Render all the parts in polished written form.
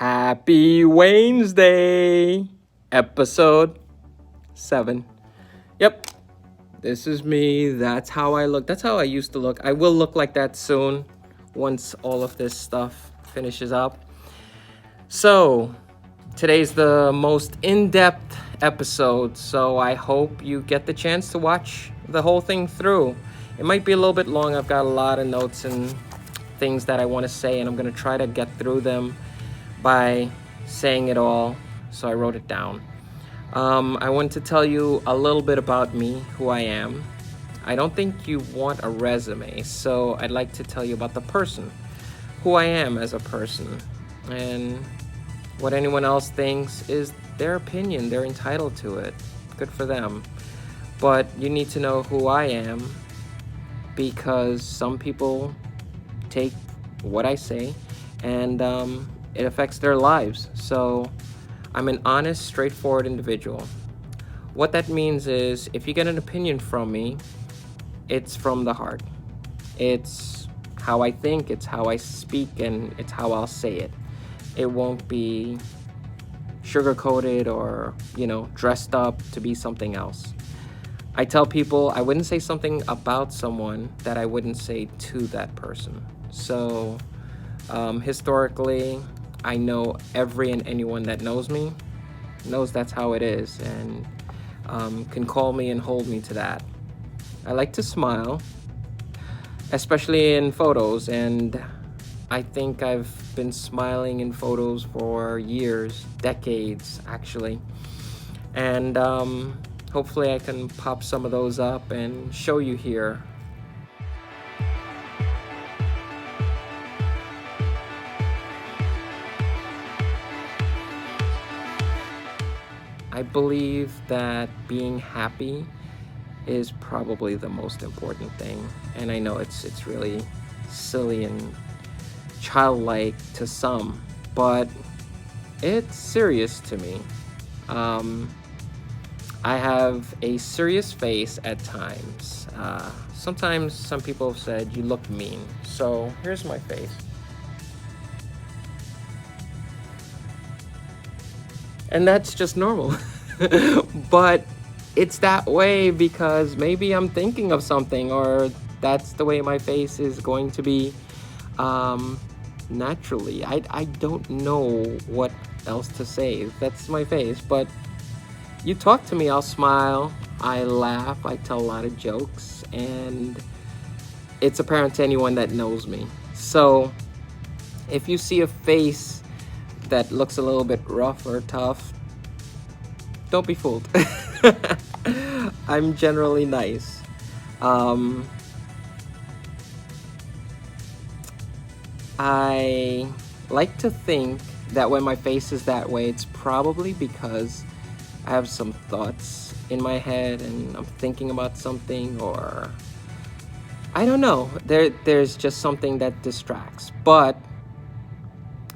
Happy Waynesday, episode 7. Yep, this is me. That's how I look. That's how I used to look. I will look like that soon once all of this stuff finishes up. So, today's the most in-depth episode, so I hope you get the chance to watch the whole thing through. It might be a little bit long. I've got a lot of notes and things that I want to say, and I'm going to try to get through them by saying it all, so I wrote it down. I want to tell you a little bit about me, who I am. I don't think you want a resume, so I'd like to tell you about the person, who I am as a person. And what anyone else thinks is their opinion. They're entitled to it. Good for them. But you need to know who I am, because some people take what I say and it affects their lives. So I'm an honest, straightforward individual. What that means is, if you get an opinion from me, it's from the heart. It's how I think, it's how I speak, and it's how I'll say it. It won't be sugar-coated or, dressed up to be something else. I tell people I wouldn't say something about someone that I wouldn't say to that person. So historically, I know every and anyone that knows me knows that's how it is, and can call me and hold me to that. I like to smile, especially in photos, and I think I've been smiling in photos for years, decades actually. And hopefully I can pop some of those up and show you here. I believe that being happy is probably the most important thing. And I know it's really silly and childlike to some, but it's serious to me. I have a serious face at times. Sometimes some people have said you look mean. So here's my face. And that's just normal. But it's that way because maybe I'm thinking of something, or that's the way my face is going to be naturally. I don't know what else to say. That's my face. But you talk to me, I'll smile, I laugh, I tell a lot of jokes, and it's apparent to anyone that knows me. So if you see a face that looks a little bit rough or tough, don't be fooled. I'm generally nice. I like to think that when my face is that way, it's probably because I have some thoughts in my head and I'm thinking about something, or I don't know. There's just something that distracts. But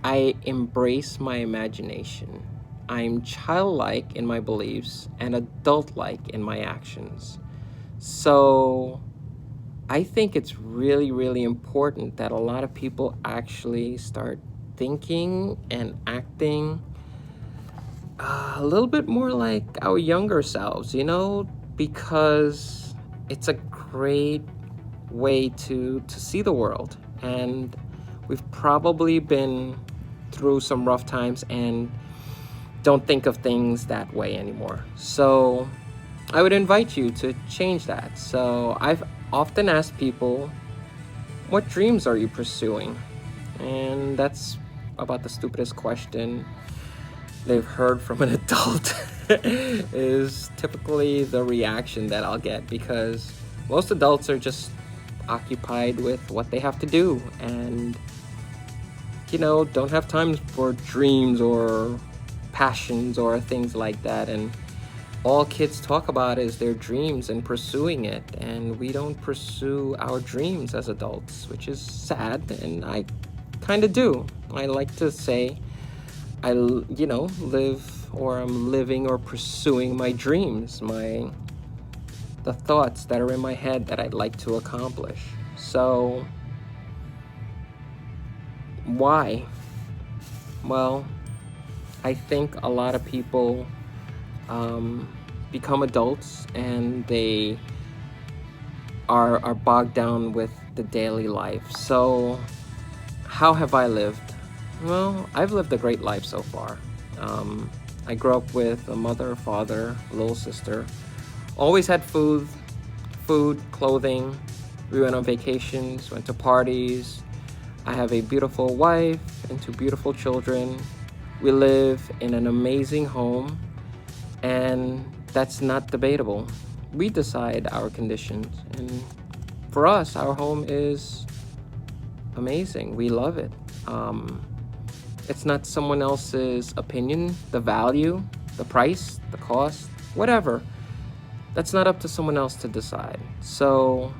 I embrace my imagination. I'm childlike in my beliefs and adult-like in my actions. So I think it's really, really important that a lot of people actually start thinking and acting a little bit more like our younger selves, because it's a great way to see the world. And we've probably been through some rough times and don't think of things that way anymore. So I would invite you to change that. So I've often asked people, what dreams are you pursuing? And that's about the stupidest question they've heard from an adult. Is typically the reaction that I'll get, because most adults are just occupied with what they have to do and don't have time for dreams or passions or things like that. And all kids talk about is their dreams and pursuing it, and we don't pursue our dreams as adults, which is sad. And I kind of do. I like to say I live, or I'm living or pursuing my dreams, the thoughts that are in my head that I'd like to accomplish. So why? Well, I think a lot of people become adults and they are bogged down with the daily life. So, how have I lived? Well, I've lived a great life so far. I grew up with a mother, father, a little sister. Always had food, clothing. We went on vacations, went to parties. I have a beautiful wife and two beautiful children. We live in an amazing home, and that's not debatable. We decide our conditions, and for us, our home is amazing. We love it. It's not someone else's opinion, the value, the price, the cost, whatever. That's not up to someone else to decide. So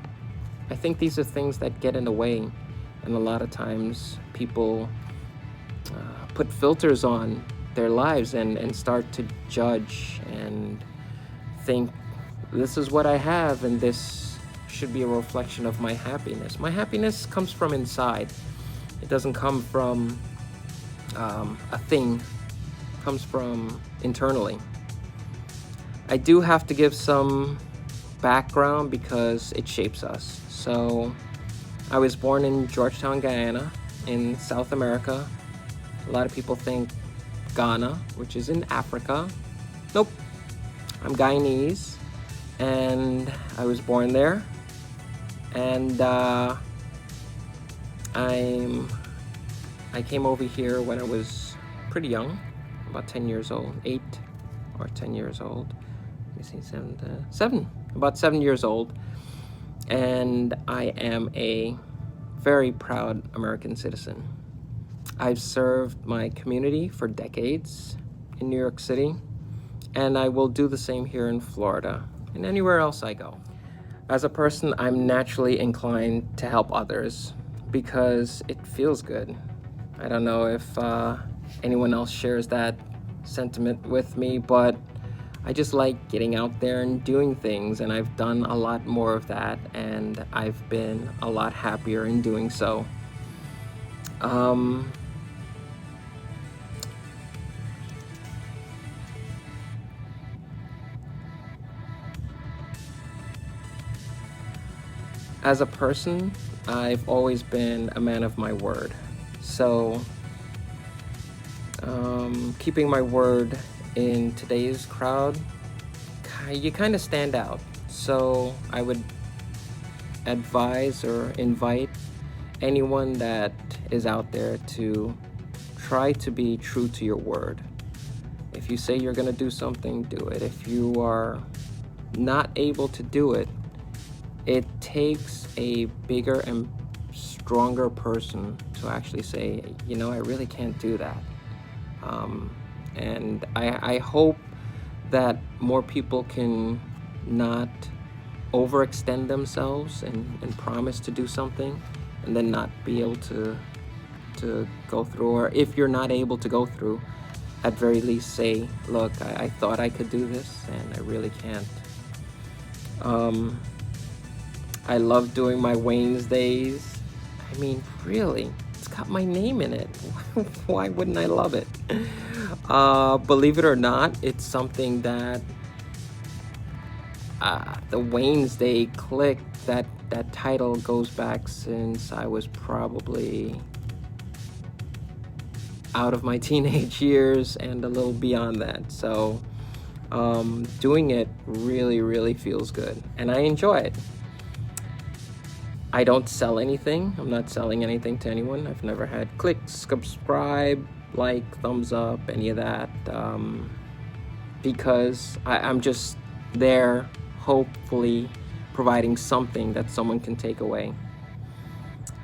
I think these are things that get in the way, and a lot of times people put filters on their lives and start to judge and think, this is what I have and this should be a reflection of my happiness. My happiness comes from inside. It doesn't come from a thing. It comes from internally. I do have to give some background because it shapes us. So I was born in Georgetown, Guyana, in South America. A lot of people think Ghana, which is in Africa. Nope, I'm Guyanese, and I was born there. And I came over here when I was pretty young, about 10 years old, 8 or 10 years old. Let me see, about 7 years old. And I am a very proud American citizen. I've served my community for decades in New York City, and I will do the same here in Florida and anywhere else I go. As a person, I'm naturally inclined to help others because it feels good. I don't know if anyone else shares that sentiment with me, but I just like getting out there and doing things, and I've done a lot more of that, and I've been a lot happier in doing so. As a person, I've always been a man of my word. So, keeping my word in today's crowd, you kind of stand out. So I would advise or invite anyone that is out there to try to be true to your word. If you say you're going to do something, do it. If you are not able to do it, it takes a bigger and stronger person to actually say, you know, I really can't do that. And I hope that more people can not overextend themselves and promise to do something and then not be able to go through. Or if you're not able to go through, at very least say, look, I thought I could do this and I really can't. I love doing my Waynesdays. I mean, really, it's got my name in it. Why wouldn't I love it? Believe it or not, it's something that the Waynesday click, that title goes back since I was probably out of my teenage years and a little beyond that. So doing it really, really feels good, and I enjoy it. I don't sell anything. I'm not selling anything to anyone. I've never had click, subscribe, like, thumbs up, any of that, because I'm just there, hopefully providing something that someone can take away.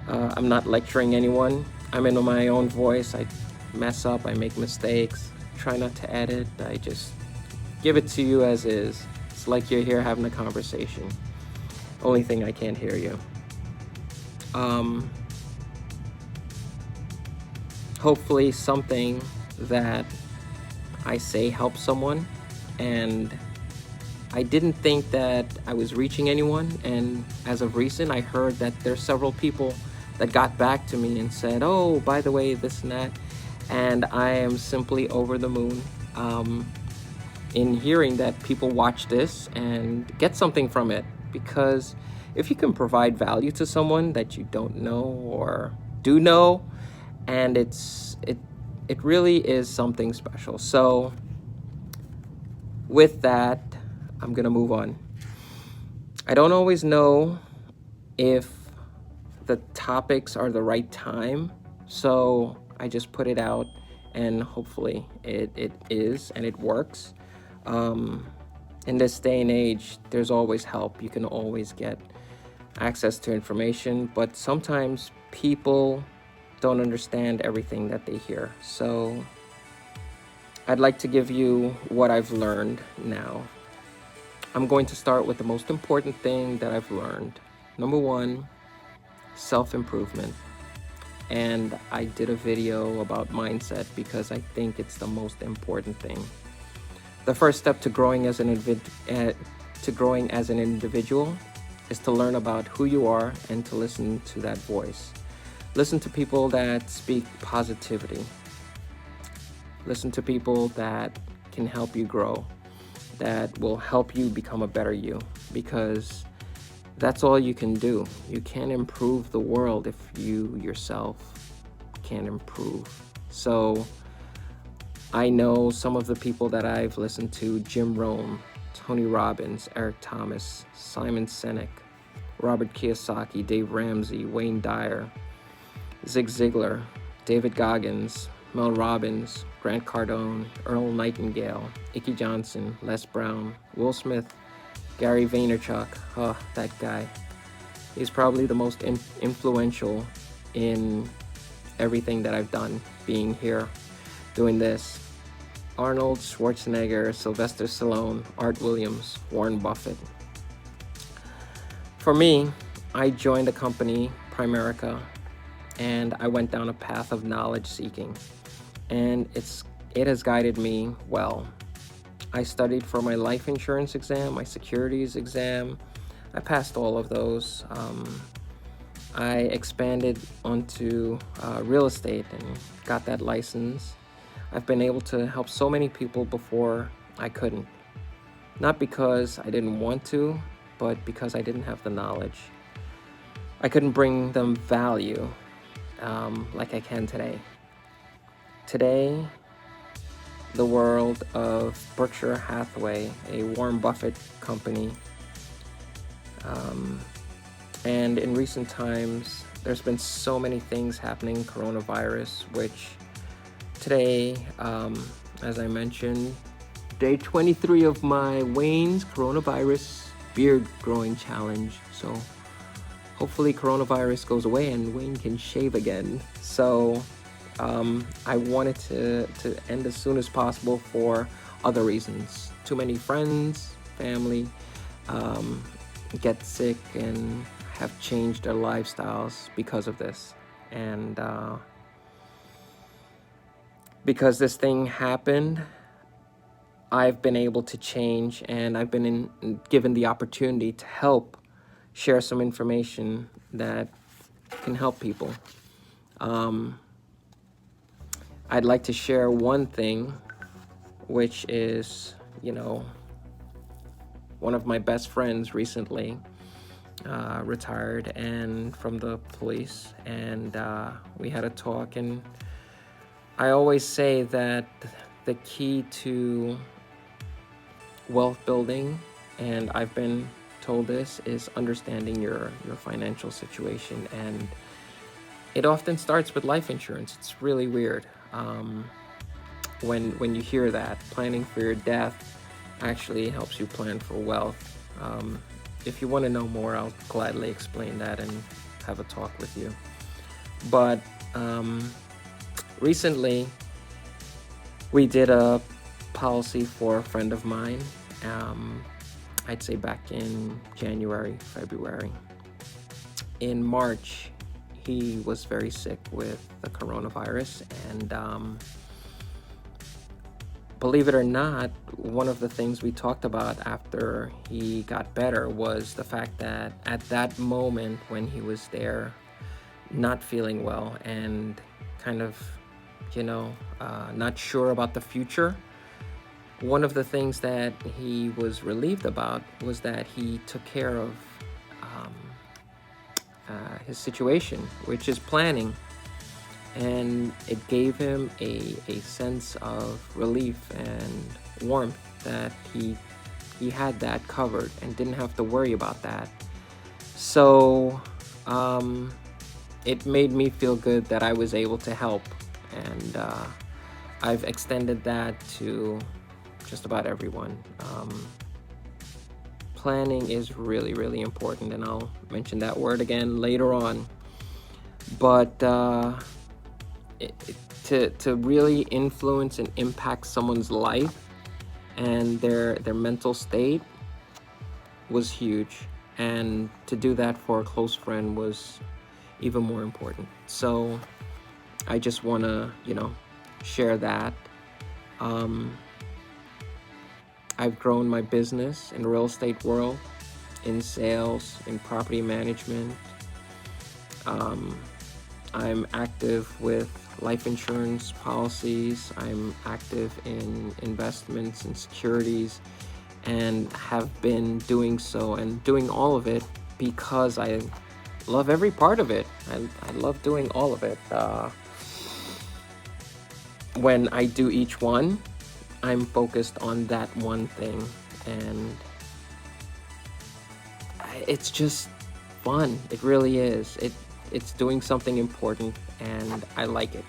I'm not lecturing anyone. I'm in my own voice. I mess up, I make mistakes, try not to edit. I just give it to you as is. It's like you're here having a conversation. Only thing I can't hear you. Hopefully something that I say helps someone, and I didn't think that I was reaching anyone, and as of recent I heard that there's several people that got back to me and said, oh, by the way, this and that, And I am simply over the moon in hearing that people watch this and get something from it. Because if you can provide value to someone that you don't know or do know, and it really is something special. So with that, I'm gonna move on. I don't always know if the topics are the right time, so I just put it out, and hopefully it is and it works. In this day and age, there's always help. You can always get access to information, but sometimes people don't understand everything that they hear. So I'd like to give you what I've learned now. I'm going to start with the most important thing that I've learned. Number one, self-improvement. And I did a video about mindset because I think it's the most important thing. The first step to growing as an individual is to learn about who you are and to listen to that voice. Listen to people that speak positivity. Listen to people that can help you grow, that will help you become a better you, because that's all you can do. You can't improve the world if you yourself can't improve. So I know some of the people that I've listened to: Jim Rohn, Tony Robbins, Eric Thomas, Simon Sinek, Robert Kiyosaki, Dave Ramsey, Wayne Dyer, Zig Ziglar, David Goggins, Mel Robbins, Grant Cardone, Earl Nightingale, Icky Johnson, Les Brown, Will Smith, Gary Vaynerchuk. That guy. He's probably the most influential in everything that I've done, being here, doing this. Arnold Schwarzenegger, Sylvester Stallone, Art Williams, Warren Buffett. For me, I joined the company Primerica, and I went down a path of knowledge seeking, and it has guided me well. I studied for my life insurance exam, my securities exam. I passed all of those. I expanded onto real estate and got that license. I've been able to help so many people before I couldn't. Not because I didn't want to, but because I didn't have the knowledge. I couldn't bring them value like I can today. Today, the world of Berkshire Hathaway, a Warren Buffett company, and in recent times, there's been so many things happening, coronavirus, which today, as I mentioned, day 23 of my Wayne's coronavirus beard growing challenge. So hopefully coronavirus goes away and Wayne can shave again. So I wanted to end as soon as possible for other reasons. Too many friends, family get sick and have changed their lifestyles because of this. And because this thing happened, I've been able to change, and I've been given the opportunity to help share some information that can help people. I'd like to share one thing, which is, one of my best friends recently retired and from the police, and we had a talk, and I always say that the key to wealth building, and I've been told this, is understanding your financial situation. And it often starts with life insurance. It's really weird when you hear that. Planning for your death actually helps you plan for wealth. If you want to know more, I'll gladly explain that and have a talk with you. But recently, we did a policy for a friend of mine. I'd say back in January, February. In March, he was very sick with the coronavirus, and believe it or not, one of the things we talked about after he got better was the fact that at that moment when he was there, not feeling well and kind of not sure about the future. One of the things that he was relieved about was that he took care of um, his situation, which is planning. And it gave him a sense of relief and warmth that he had that covered and didn't have to worry about that. So it made me feel good that I was able to help, and I've extended that to just about everyone. Planning is really, really important, and I'll mention that word again later on. But to really influence and impact someone's life and their mental state was huge, and to do that for a close friend was even more important. So I just want to share that. I've grown my business in the real estate world, in sales, in property management. I'm active with life insurance policies. I'm active in investments and securities, and have been doing so and doing all of it because I love every part of it. I love doing all of it. When I do each one, I'm focused on that one thing, and it's just fun. It really is. It's doing something important, and I like it.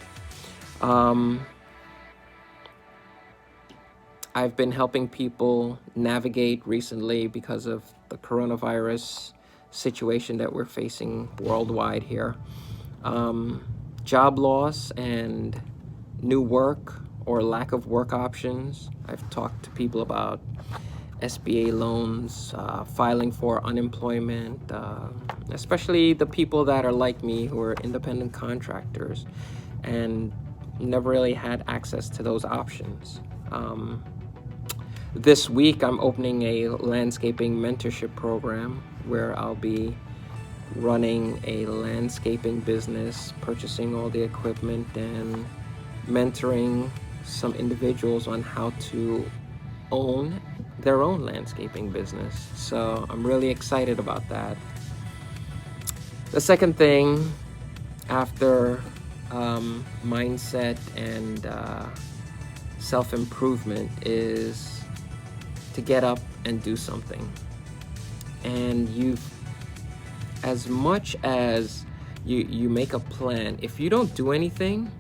I've been helping people navigate recently because of the coronavirus situation that we're facing worldwide here. Job loss and new work or lack of work options. I've talked to people about SBA loans, filing for unemployment, especially the people that are like me who are independent contractors and never really had access to those options. This week I'm opening a landscaping mentorship program where I'll be running a landscaping business, purchasing all the equipment, and mentoring some individuals on how to own their own landscaping business. So I'm really excited about that. The second thing after mindset and self-improvement is to get up and do something. And as much as you make a plan, if you don't do anything,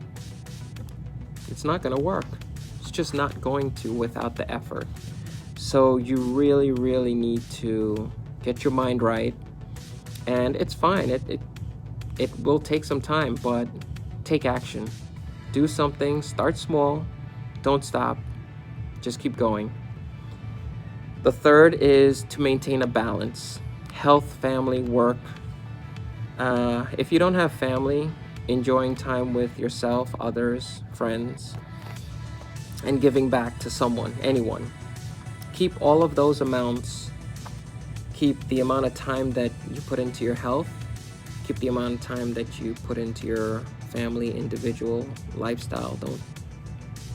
it's not going to work. It's just not going to without the effort. So you really, really need to get your mind right. And it's fine. It will take some time, but take action. Do something. Start small. Don't stop. Just keep going. The third is to maintain a balance. Health, family, work. If you don't have family, enjoying time with yourself, others, friends, and giving back to someone, anyone. Keep all of those amounts. Keep the amount of time that you put into your health. Keep the amount of time that you put into your family, individual lifestyle. Don't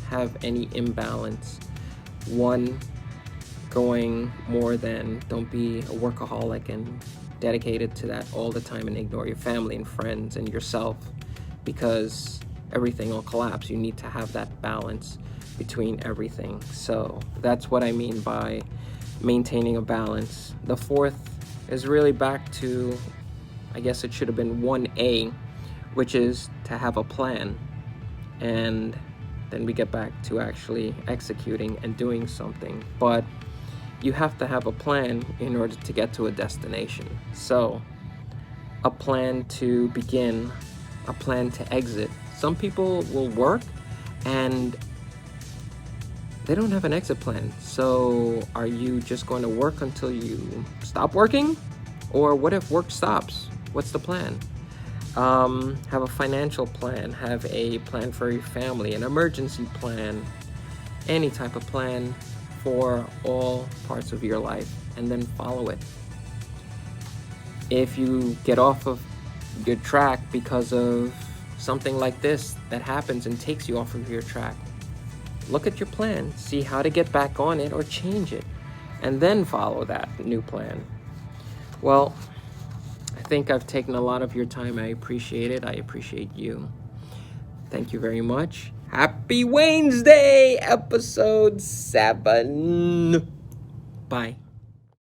have any imbalance. One going more than, don't be a workaholic and dedicated to that all the time and ignore your family and friends and yourself, because everything will collapse. You need to have that balance between everything. So that's what I mean by maintaining a balance. The fourth is really back to, I guess it should have been 1A, which is to have a plan. And then we get back to actually executing and doing something. But you have to have a plan in order to get to a destination. So a plan to begin, a plan to exit. Some people will work and they don't have an exit plan. So are you just going to work until you stop working? Or what if work stops? What's the plan? Have a financial plan, have a plan for your family, an emergency plan, any type of plan for all parts of your life, and then follow it. If you get off of your track because of something like this that happens and takes you off of your track, look at your plan, see how to get back on it or change it, and then follow that new plan. Well, I think I've taken a lot of your time. I appreciate it. I appreciate you. Thank you very much. Happy Waynesday, episode 7. Bye.